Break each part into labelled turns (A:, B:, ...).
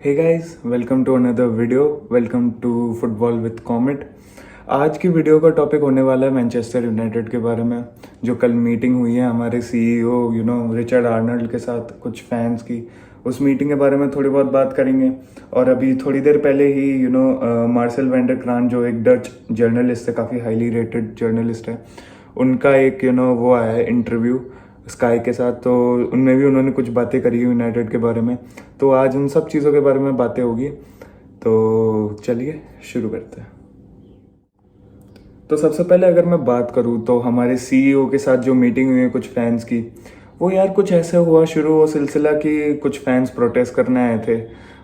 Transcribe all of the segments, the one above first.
A: Hey guys, welcome to another video. Welcome to football with Comet. आज की video का topic होने वाला है मैनचेस्टर यूनाइटेड के बारे में। जो कल मीटिंग हुई है हमारे सीईओ रिचर्ड आर्नल्ड के साथ कुछ फैंस की, उस मीटिंग के बारे में थोड़ी बहुत बात करेंगे। और अभी थोड़ी देर पहले ही मार्सेल वेंडर क्रान, जो एक डच जर्नलिस्ट है, काफ़ी हाईली रेटेड जर्नलिस्ट है, उनका एक वो आया है इंटरव्यू स्काई के साथ। तो उनमें भी उन्होंने कुछ बातें करी है यूनाइटेड के बारे में। तो आज उन सब चीज़ों के बारे में बातें होगी। तो चलिए शुरू करते हैं। तो सबसे पहले अगर मैं बात करूँ तो हमारे सीईओ के साथ जो मीटिंग हुई है कुछ फैंस की, वो यार कुछ ऐसे हुआ शुरू वो सिलसिला कि कुछ फैंस प्रोटेस्ट करने आए थे,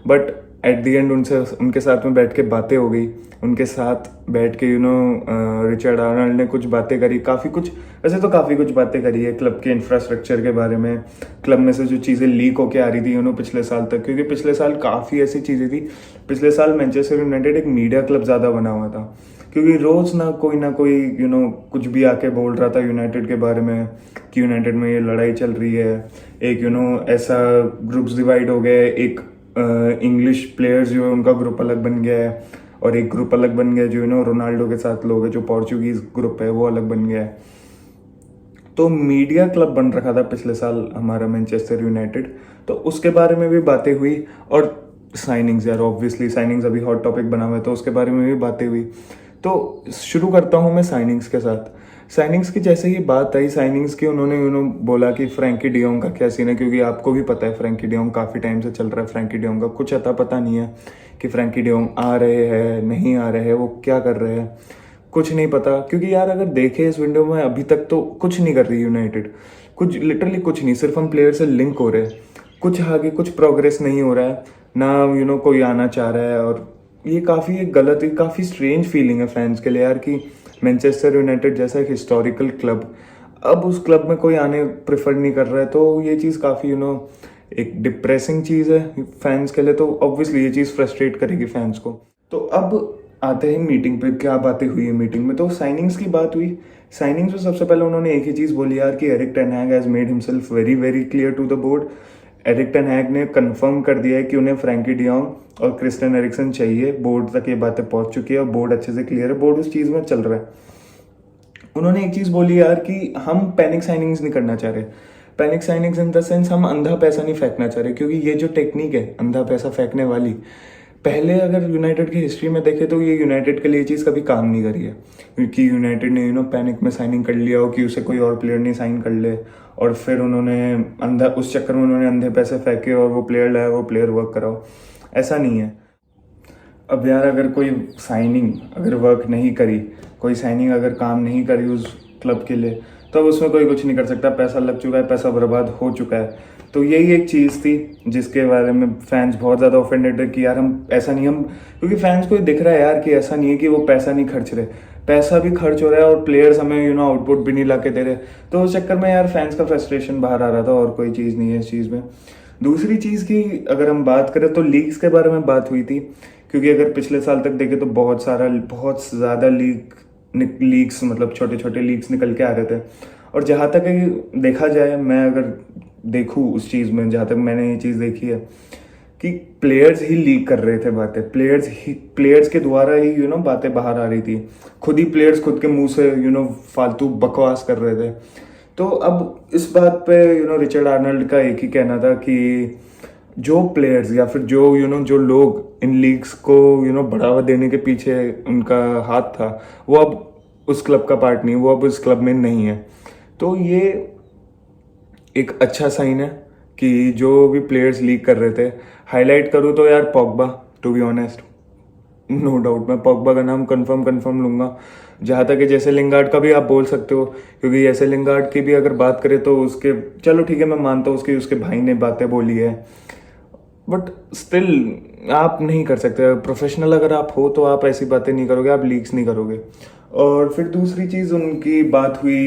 A: बट एट द एंड उनके साथ में बैठ के बातें हो गई। उनके साथ बैठ के रिचर्ड आर्नल्ड ने कुछ बातें करी, काफ़ी कुछ बातें करी है क्लब के इंफ्रास्ट्रक्चर के बारे में, क्लब में से जो चीज़ें लीक होके आ रही थी पिछले साल तक, क्योंकि पिछले साल काफ़ी ऐसी चीज़ें थी। पिछले साल मैनचेस्टर यूनाइटेड एक मीडिया क्लब ज़्यादा बना हुआ था, क्योंकि रोज़ ना कोई कुछ भी आके बोल रहा था यूनाइटेड के बारे में कि यूनाइटेड में ये लड़ाई चल रही है। एक ऐसा ग्रुप्स डिवाइड हो गए, एक इंग्लिश प्लेयर्स जो है उनका ग्रुप अलग बन गया है, और एक ग्रुप अलग बन गया जो रोनाल्डो के साथ लोग हैं, जो पोर्चुगीज ग्रुप है वो अलग बन गया है। तो मीडिया क्लब बन रखा था पिछले साल हमारा मैनचेस्टर यूनाइटेड। तो उसके बारे में भी बातें हुई, और साइनिंग्स, यार ऑब्वियसली साइनिंग्स अभी हॉट टॉपिक बना हुआ है, तो उसके बारे में भी बातें हुई। तो शुरू करता हूँ मैं साइनिंग्स के साथ। साइनिंग्स की जैसे ही बात आई साइनिंग्स की, उन्होंने बोला कि फ्रैंकी डियोंग का क्या सीन है, क्योंकि आपको भी पता है फ्रैंकी डियोंग काफ़ी टाइम से चल रहा है। फ्रैंकी डियोंग का कुछ अता पता नहीं है कि फ्रैंकी डियोंग आ रहे हैं नहीं आ रहे हैं, वो क्या कर रहे हैं कुछ नहीं पता। क्योंकि यार अगर देखें इस विंडो में अभी तक तो कुछ नहीं कर रही यूनाइटेड, कुछ लिटरली कुछ नहीं। सिर्फ हम प्लेयर से लिंक हो रहे हैं, कुछ आगे कुछ प्रोग्रेस नहीं हो रहा है ना। कोई आना चाह रहा है, और ये काफ़ी एक गलत, काफ़ी स्ट्रेंज फीलिंग है फैंस के लिए यार, कि मैनचेस्टर यूनाइटेड जैसा एक हिस्टोरिकल क्लब अब उस क्लब में कोई आने प्रेफर नहीं कर रहा है। तो ये चीज़ काफ़ी एक डिप्रेसिंग चीज़ है फैंस के लिए। तो ऑब्वियसली ये चीज़ फ्रस्ट्रेट करेगी फैंस को। तो अब आते हैं मीटिंग पे, क्या बातें हुई है मीटिंग में। तो साइनिंग्स की बात हुई। साइनिंग्स में सबसे पहले उन्होंने एक ही चीज़ बोली यार कि Erik ten Hag has made himself very very clear to the board. Erik ten Hag ने कंफर्म कर दिया है कि उन्हें फ्रैंकी डियोंग और क्रिस्टियन एरिक्सन चाहिए। बोर्ड तक ये बातें पहुंच चुकी है और बोर्ड अच्छे से क्लियर है, बोर्ड उस चीज़ में चल रहा है। उन्होंने एक चीज़ बोली यार कि हम पैनिक साइनिंग्स नहीं करना चाह रहे। Panic signings in the sense, हम अंधा पैसा नहीं फेंकना चाह रहे, क्योंकि ये जो टेक्निक है अंधा पैसा फेंकने वाली, पहले अगर यूनाइटेड की हिस्ट्री में देखें तो ये यूनाइटेड के लिए चीज़ कभी काम नहीं करी है। क्योंकि यूनाइटेड ने पैनिक में साइनिंग कर लिया हो कि उसे कोई और प्लेयर नहीं साइन कर ले, और फिर उन्होंने उस चक्कर में उन्होंने अंधे पैसे फेंके और वो प्लेयर लाया, वो प्लेयर वर्क कराओ। ऐसा नहीं है। अब यार अगर कोई साइनिंग अगर वर्क नहीं करी, कोई साइनिंग अगर काम नहीं करी उस क्लब के लिए, तो अब उसमें कोई कुछ नहीं कर सकता। पैसा लग चुका है, पैसा बर्बाद हो चुका है। तो यही एक चीज़ थी जिसके बारे में फैंस बहुत ज़्यादा ऑफेंडेड है कि यार हम ऐसा नहीं, हम क्योंकि फैंस को दिख रहा है यार कि ऐसा नहीं है कि वो पैसा नहीं खर्च रहे, पैसा भी खर्च हो रहा है और प्लेयर्स हमें आउटपुट भी नहीं ला के दे रहे। तो उस चक्कर में यार फैंस का फ्रस्ट्रेशन बाहर आ रहा था, और कोई चीज़ नहीं है इस चीज़ में। दूसरी चीज़ की अगर हम बात करें तो लीग्स के बारे में बात हुई थी, क्योंकि अगर पिछले साल तक देखें तो बहुत ज़्यादा लीग्स मतलब छोटे छोटे लीग्स निकल के आ रहे थे। और जहाँ तक देखा जाए, मैं अगर देखूँ उस चीज़ में, जहाँ तक मैंने ये चीज़ देखी है कि प्लेयर्स ही लीक कर रहे थे बातें, प्लेयर्स के द्वारा ही बातें बाहर आ रही थी। खुद ही प्लेयर्स खुद के मुंह से फालतू बकवास कर रहे थे। तो अब इस बात पे रिचर्ड आर्नल्ड का एक ही कहना था कि जो प्लेयर्स या फिर जो लोग इन लीग्स को बढ़ावा देने के पीछे उनका हाथ था, वो अब उस क्लब का पार्ट नहीं, वो अब उस क्लब में नहीं है। तो ये एक अच्छा साइन है कि जो भी प्लेयर्स लीक कर रहे थे, हाईलाइट करूँ तो यार Pogba, to be honest, no doubt मैं पॉग्बा का नाम कंफर्म लूंगा। जहाँ तक है जैसे लिंगार्ड का भी आप बोल सकते हो, क्योंकि जैसे लिंगार्ड की भी अगर बात करें तो उसके, चलो ठीक है मैं मानता हूँ उसके भाई ने बातें बोली है, बट स्टिल आप नहीं कर सकते। प्रोफेशनल अगर आप हो तो आप ऐसी बातें नहीं करोगे, आप लीक्स नहीं करोगे। और फिर दूसरी चीज़ उनकी बात हुई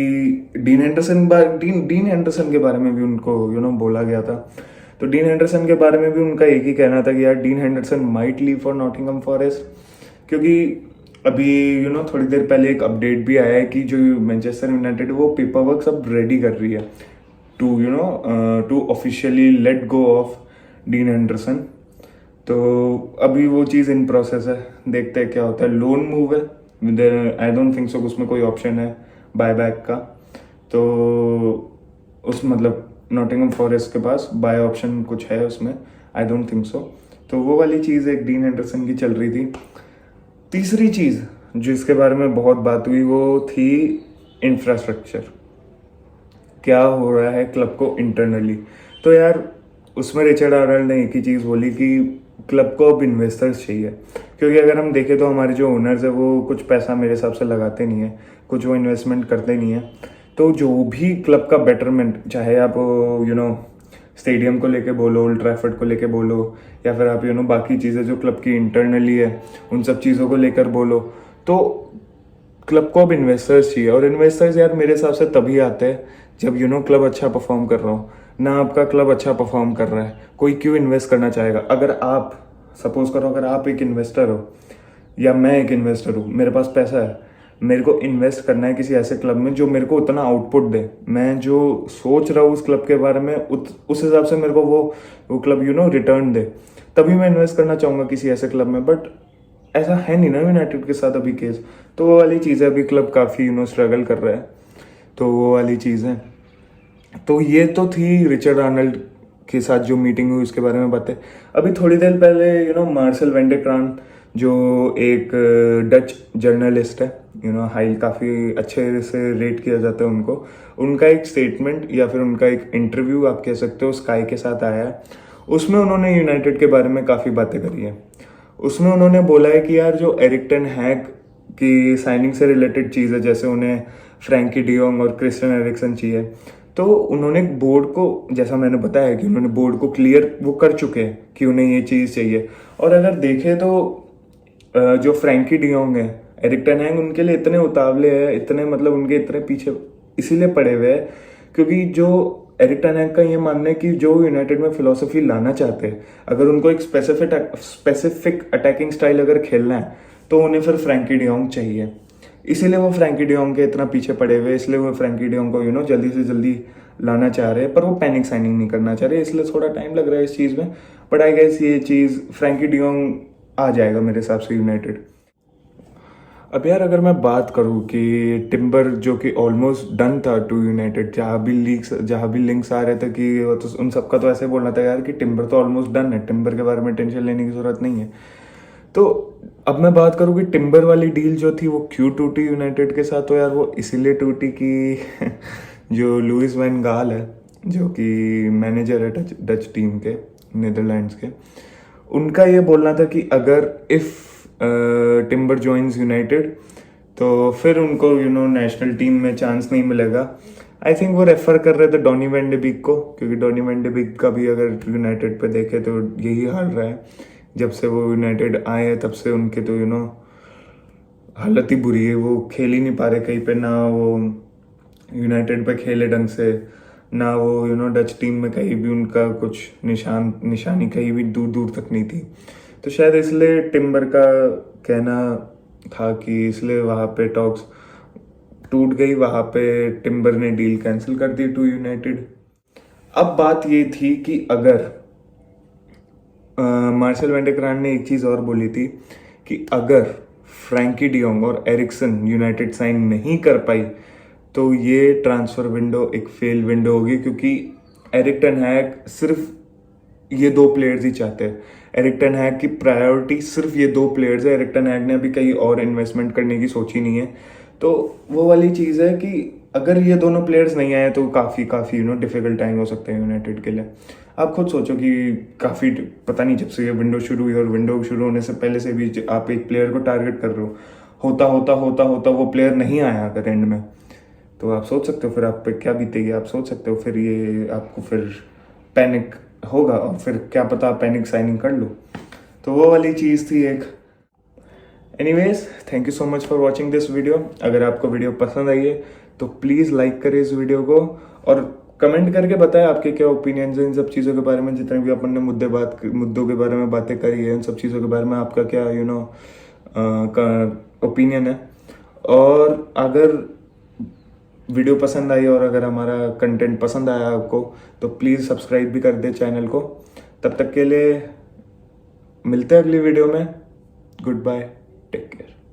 A: डीन हेंडरसन के बारे में भी उनको बोला गया था। तो डीन हेंडरसन के बारे में भी उनका एक ही कहना था कि यार dean Henderson might leave for Nottingham forest, क्योंकि अभी थोड़ी देर पहले एक अपडेट भी आया है कि जो मैनचेस्टर यूनाइटेड वो पेपर वर्क सब रेडी कर रही है to officially let go of Dean Henderson. तो अभी वो चीज़ इन प्रोसेस है, देखते हैं क्या होता है। लोन मूव है, आई डोंट थिंक सो उसमें कोई ऑप्शन है बाय बैक का। तो उस मतलब नॉटिंघम फॉरेस्ट के पास बाय ऑप्शन कुछ है उसमें, आई डोंट थिंक सो। तो वो वाली चीज़ एक डीन एंडरसन की चल रही थी। तीसरी चीज़ जिसके बारे में बहुत बात हुई वो थी इंफ्रास्ट्रक्चर, क्या हो रहा है क्लब को इंटरनली। तो यार उसमें रिचर्ड आर्नल्ड ने एक ही चीज़ बोली कि क्लब को अब इन्वेस्टर्स चाहिए, क्योंकि अगर हम देखें तो हमारे जो ओनर्स है वो कुछ पैसा मेरे हिसाब से लगाते नहीं है, कुछ वो इन्वेस्टमेंट करते नहीं है। तो जो भी क्लब का बेटरमेंट, चाहे आप स्टेडियम को लेके बोलो, ओल्ड ट्रैफर्ड को लेके बोलो, या फिर आप बाकी चीज़ें जो क्लब की इंटरनली है उन सब चीज़ों को लेकर बोलो, तो क्लब को अब इन्वेस्टर्स चाहिए। और इन्वेस्टर्स यार मेरे हिसाब से तभी आते हैं जब क्लब अच्छा परफॉर्म कर रहा हो। ना आपका क्लब अच्छा परफॉर्म कर रहा है, कोई क्यों इन्वेस्ट करना चाहेगा। अगर आप सपोज करो, अगर आप एक इन्वेस्टर हो या मैं एक इन्वेस्टर हूँ, मेरे पास पैसा है, मेरे को इन्वेस्ट करना है किसी ऐसे क्लब में जो मेरे को उतना आउटपुट दे, मैं जो सोच रहा हूँ उस क्लब के बारे में उस हिसाब से मेरे को वो क्लब रिटर्न दे, तभी मैं इन्वेस्ट करना चाहूँगा किसी ऐसे क्लब में। बट ऐसा है नहीं ना यूनाइटेड के साथ अभी केस। तो वो वाली चीज़ है, अभी क्लब काफ़ी स्ट्रगल कर रहा है, तो वो वाली चीज़ है। तो ये तो थी रिचर्ड आर्नल्ड के साथ जो मीटिंग हुई उसके बारे में बातें। अभी थोड़ी देर पहले मार्सेल वैन डे क्रान जो एक डच जर्नलिस्ट है, हाई काफ़ी अच्छे से रेट किया जाता है उनको, उनका एक स्टेटमेंट या फिर उनका एक इंटरव्यू आप कह सकते हो स्काई के साथ आया है। उसमें उन्होंने यूनाइटेड के बारे में काफ़ी बातें करी है। उसमें उन्होंने बोला है कि यार जो एरिक टेन हैग की साइनिंग से रिलेटेड चीज़ है, जैसे उन्हें फ्रैंकी डियोंग और क्रिस्टियन एरिक्सन चाहिए, तो उन्होंने बोर्ड को, जैसा मैंने बताया कि उन्होंने बोर्ड को क्लियर वो कर चुके हैं कि उन्हें ये चीज़ चाहिए। और अगर देखें तो जो फ्रैंकी डियोंग है, एरिक टेन हैग उनके लिए इतने उतावले हैं, इतने मतलब उनके इतने पीछे इसीलिए पड़े हुए हैं क्योंकि जो एरिक टेन हैग का ये मानना है कि जो यूनाइटेड में फिलोसफी लाना चाहते हैं, अगर उनको एक स्पेसिफिक अटैकिंग स्टाइल अगर खेलना है तो उन्हें फिर फ्रैंकी डियोंग चाहिए। इसीलिए वो फ्रैंकी डियोंग के इतना पीछे पड़े हुए, इसलिए वो फ्रैंकी डियोंग को जल्दी से जल्दी लाना चाह रहे हैं, पर वो पैनिक साइनिंग नहीं करना चाह रहे, इसलिए थोड़ा टाइम लग रहा है इस चीज़ में। बट आई गेस ये चीज़ फ्रैंकी डियोंग आ जाएगा मेरे हिसाब से यूनाइटेड। अब यार अगर मैं बात करूँ कि टिम्बर जो कि ऑलमोस्ट डन था टू यूनाइटेड, जहाँ भी लिंक्स आ रहे थे कि वो तो उन सबका तो ऐसे बोलना था यार कि टिम्बर तो ऑलमोस्ट डन है, टिम्बर के बारे में टेंशन लेने की ज़रूरत नहीं है। तो अब मैं बात करूँ कि टिम्बर वाली डील जो थी वो क्यों टूटी यूनाइटेड के साथ, तो यार वो इसीलिए टूटी कि जो लुइस वैन गाल है, जो कि मैनेजर है डच टीम के, नीदरलैंड्स के, उनका ये बोलना था कि अगर इफ़ टिम्बर ज्वाइंस यूनाइटेड तो फिर उनको नेशनल टीम में चांस नहीं मिलेगा। आई थिंक वो रेफर कर रहे थे डॉनी वैन डे बीक को, क्योंकि डॉनी वैन डे बीक का भी अगर यूनाइटेड पे देखे तो यही हाल रहा है। जब से वो यूनाइटेड आए हैं तब से उनके तो हालत ही बुरी है, वो खेल ही नहीं पा रहे कहीं पे, ना वो यूनाइटेड पे खेले ढंग से, ना वो डच टीम में कहीं भी उनका कुछ निशानी कहीं भी दूर दूर तक नहीं थी। तो शायद इसलिए टिम्बर का कहना था कि इसलिए वहाँ पे टॉक्स टूट गई, वहाँ पे टिम्बर ने डील कैंसिल कर दी टू यूनाइटेड। अब बात ये थी कि अगर मार्सेल वैन डे क्रान ने एक चीज़ और बोली थी कि अगर फ्रैंकी डियोंग और एरिक्सन यूनाइटेड साइन नहीं कर पाई तो ये ट्रांसफ़र विंडो एक फेल विंडो होगी, क्योंकि एरिक टेन हैग सिर्फ ये दो प्लेयर्स ही चाहते हैं। एरिक टेन हैग की प्रायोरिटी सिर्फ ये दो प्लेयर्स है, एरिक टेन हैग ने अभी कहीं और इन्वेस्टमेंट करने की सोची नहीं है। तो वो वाली चीज़ है कि अगर ये दोनों प्लेयर्स नहीं आए तो काफ़ी डिफिकल्ट टाइम हो सकता है यूनाइटेड के लिए। आप खुद सोचो कि काफ़ी पता नहीं जब से ये विंडो शुरू हुई और विंडो शुरू होने से पहले से भी आप एक प्लेयर को टारगेट कर रहे हो, होता वो प्लेयर नहीं आया अगर एंड में, तो आप सोच सकते हो फिर आप पे क्या बीतेगी। आप सोच सकते हो फिर ये आपको फिर पैनिक होगा और फिर क्या पता आप पैनिक साइनिंग कर लो। तो वो वाली चीज़ थी एक। Anyways, thank you so much for watching this video. अगर आपको वीडियो पसंद आई है तो प्लीज़ लाइक करें इस वीडियो को और कमेंट करके बताएं आपके क्या ओपिनियंस हैं इन सब चीज़ों के बारे में। जितने भी अपन ने मुद्दों के बारे में बातें करी है, इन सब चीज़ों के बारे में आपका क्या ओपिनियन है। और अगर वीडियो पसंद आई और अगर हमारा कंटेंट पसंद आया आपको तो प्लीज़ सब्सक्राइब भी कर दे चैनल को। तब तक के लिए मिलते हैं अगली वीडियो में। Good bye, take care.